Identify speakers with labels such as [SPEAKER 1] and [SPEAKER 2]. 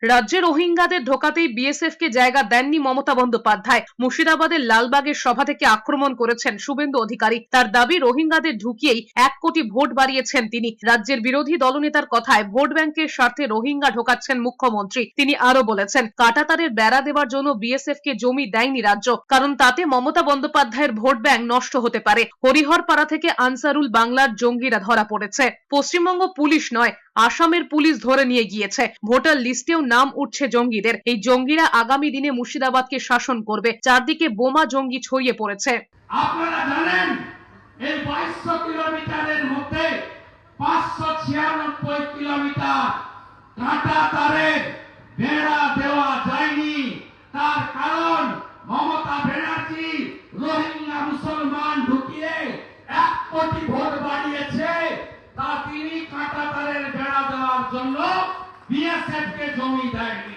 [SPEAKER 1] রাজ্যে রোহিঙ্গাদের ঢোকাতেই বিএসএফ কে জায়গা দেননি মমতা বন্দ্যোপাধ্যায়। মুর্শিদাবাদের লালবাগের সভা থেকে আক্রমণ করেছেন শুভেন্দু অধিকারী। তার দাবি রোহিঙ্গাদের ঢুকিয়েই 1 কোটি ভোট বাড়িয়েছেন তিনি। রাজ্যের বিরোধী দলনেতার কথায় ভোট ব্যাংকের স্বার্থে রোহিঙ্গা ঢোকাচ্ছেন মুখ্যমন্ত্রী। তিনি আরো বলেছেন, কাঁটাতারের বেড়া দেওয়ার জন্য বিএসএফ কে জমি দেয়নি রাজ্য, কারণ তাতে মমতা বন্দ্যোপাধ্যায়ের ভোট ব্যাংক নষ্ট হতে পারে। হরিহরপাড়া থেকে আনসারুল বাংলার জঙ্গিরা ধরা পড়েছে। পশ্চিমবঙ্গ পুলিশ নয়, আসামের পুলিশ ধরে নিয়ে গিয়েছে। ভোটার লিস্টেও নাম উঠছে জঙ্গিদের। এই জঙ্গিরা আগামী দিনে মুর্শিদাবাদকে শাসন করবে। চারদিকে বোমা জঙ্গি ছড়িয়ে পড়েছে।
[SPEAKER 2] আপনারা জানেন এই 2200 কিলোমিটারের মধ্যে 596 কিলোমিটার কাঁটা তারের বেড়া দেওয়া যায়নি। তার কারণ মমতা ব্যানার্জি রোহিঙ্গা মুসলমান ঢুকিয়ে 1 কোটি ভোট বাড়িয়েছে। তা তিনি কাঁটা তারের বেড়া দেওয়ার জন্য বিএসএফ কে জমি দেয়নি।